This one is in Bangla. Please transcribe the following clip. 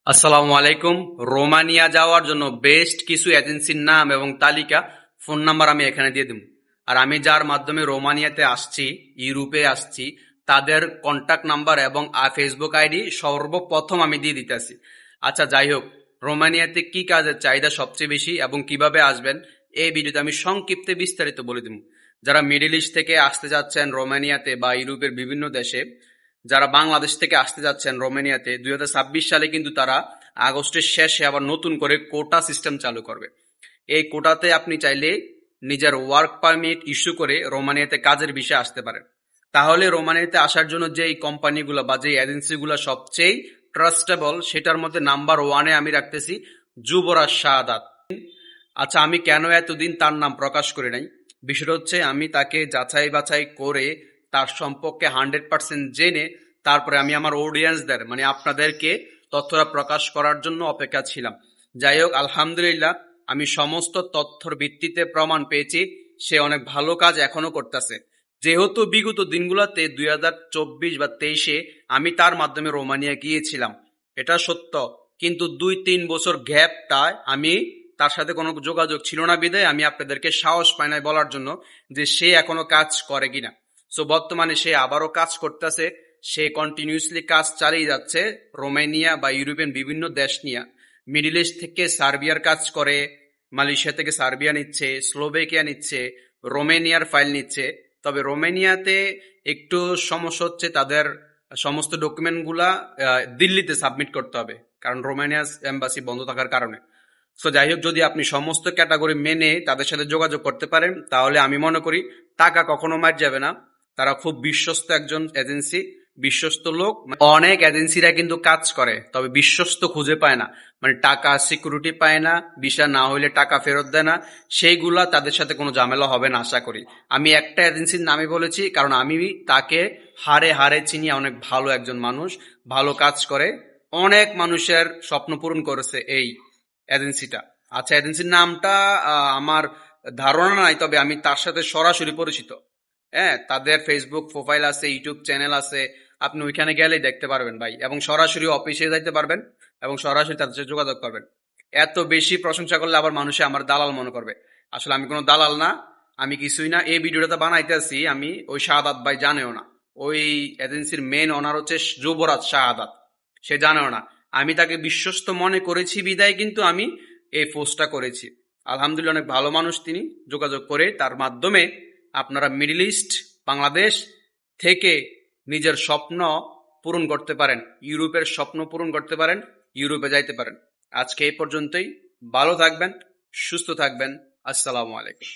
আসসালামু আলাইকুম। রোমানিয়া যাওয়ার জন্য বেস্ট কিছু এজেন্সির নাম এবং তালিকা, ফোন নাম্বার আমি এখানে দিয়ে দিব। আর আমি যার মাধ্যমে রোমানিয়াতে আসছি, ইউরোপে আসছি, তাদের কন্টাক্ট নাম্বার এবং ফেসবুক আইডি সর্বপ্রথম আমি দিয়ে দিতেছি। আচ্ছা, যাই হোক, রোমানিয়াতে কি কাজের চাহিদা সবচেয়ে বেশি এবং কিভাবে আসবেন, এই ভিডিওতে আমি সংক্ষিপ্তে বিস্তারিত বলে দিব। যারা মিডল ইস্ট থেকে আসতে যাচ্ছেন রোমানিয়াতে বা ইউরোপের বিভিন্ন দেশে, যারা বাংলাদেশ থেকে আসতে যাচ্ছেন রোমানিয়াতে, 2026 সালে কিন্তু তারা আগস্টের শেষে আবার নতুন করে কোটা সিস্টেম চালু করবে। এই কোটাতে আপনি চাইলে নিজের ওয়ার্ক পারমিট ইস্যু করে রোমানিয়াতে কাজের বিষয়ে আসতে পারেন। তাহলে রোমানিয়াতে আসার জন্য যে এই কোম্পানিগুলো বা যে এজেন্সিগুলো সবচেয়ে ট্রাস্টেবল, সেটার মধ্যে নাম্বার ওয়ানে আমি রাখতেছি যুবরাজ শাহাদাত। আচ্ছা, আমি কেন এতদিন তার নাম প্রকাশ করি নাই? বিষয়টা হচ্ছে, আমি তাকে যাচাই বাছাই করে তার সম্পর্কে 100% জেনে তারপরে আমি আমার অডিয়েন্সদের মানে আপনাদেরকে তথ্যটা প্রকাশ করার জন্য অপেক্ষা ছিলাম। যাই হোক, আলহামদুলিল্লাহ, আমি সমস্ত তথ্যর ভিত্তিতে প্রমাণ পেয়েছি সে অনেক ভালো কাজ এখনো করতেছে। যেহেতু বিগত দিনগুলোতে 2024 বা 23-এ আমি তার মাধ্যমে রোমানিয়া গিয়েছিলাম, এটা সত্য, কিন্তু 2-3 বছর গ্যাপটায় আমি তার সাথে কোনো যোগাযোগ ছিল না বিধায় আমি আপনাদেরকে সাহস পাই নাই বলার জন্য যে সে এখনো কাজ করে কিনা। সো বর্তমানে সে আবারও কাজ করতেছে, সে কন্টিনিউসলি কাজ চালিয়ে যাচ্ছে রোমানিয়া বা ইউরোপিয়ান বিভিন্ন দেশ নিয়ে। মিডিল ইস্ট থেকে সার্বিয়ার কাজ করে, মালয়েশিয়া থেকে সার্বিয়া নিচ্ছে, স্লোভেকিয়া নিচ্ছে, রোমানিয়ার ফাইল নিচ্ছে। তবে রোমানিয়াতে একটু সমস্যা হচ্ছে, তাদের সমস্ত ডকুমেন্টগুলা দিল্লিতে সাবমিট করতে হবে, কারণ রোমানিয়াস এম্বাসি বন্ধ থাকার কারণে। সো যাই হোক, যদি আপনি সমস্ত ক্যাটাগরি মেনে তাদের সাথে যোগাযোগ করতে পারেন, তাহলে আমি মনে করি টাকা কখনো মার যাবে না। তারা খুব বিশ্বস্ত একজন এজেন্সি, বিশ্বস্ত লোক। অনেক এজেন্সিরা কিন্তু কাজ করে, তবে বিশ্বস্ত খুঁজে পায় না, মানে টাকা সিকিউরিটি পায় না, ভিসা না হইলে টাকা ফেরত দেয় না। সেইগুলা তাদের সাথে কোনো ঝামেলা হবে না আশা করি। আমি একটা এজেন্সির নামে বলেছি, কারণ আমি তাকে হারে হারে চিনি। অনেক ভালো একজন মানুষ, ভালো কাজ করে, অনেক মানুষের স্বপ্ন পূরণ করেছে এই এজেন্সিটা। আচ্ছা, এজেন্সির নামটা আমার ধারণা নাই, তবে আমি তার সাথে সরাসরি পরিচিত। হ্যাঁ, তাদের ফেসবুক প্রোফাইল আছে, ইউটিউব চ্যানেল আছে, আপনি ওইখানে গেলেই দেখতে পারবেন ভাই, এবং সরাসরি অফিসে যাইতে পারবেন এবং সরাসরি তাদের সাথে যোগাযোগ করবেন। এত বেশি প্রশংসা করলে আবার মানুষে আমার দালাল মনে করবে। আসলে আমি কোনো দালাল না, আমি কিছুই না। এই ভিডিওটা বানাইতেছি আমি, ওই শাহাদাত ভাই জানেও না। ওই এজেন্সির মেন ওনার হচ্ছে যুবরাজ শাহাদাত, সে জানেও না। আমি তাকে বিশ্বস্ত মনে করেছি বিদায় কিন্তু আমি এই পোস্টটা করেছি। আলহামদুলিল্লাহ, অনেক ভালো মানুষ তিনি। যোগাযোগ করে তার মাধ্যমে আপনারা মিডল ইস্ট, বাংলাদেশ থেকে নিজের স্বপ্ন পূরণ করতে পারেন, ইউরোপের স্বপ্ন পূরণ করতে পারেন, ইউরোপে যাইতে পারেন। আজকে এই পর্যন্তই। ভালো থাকবেন, সুস্থ থাকবেন। আসসালামু আলাইকুম।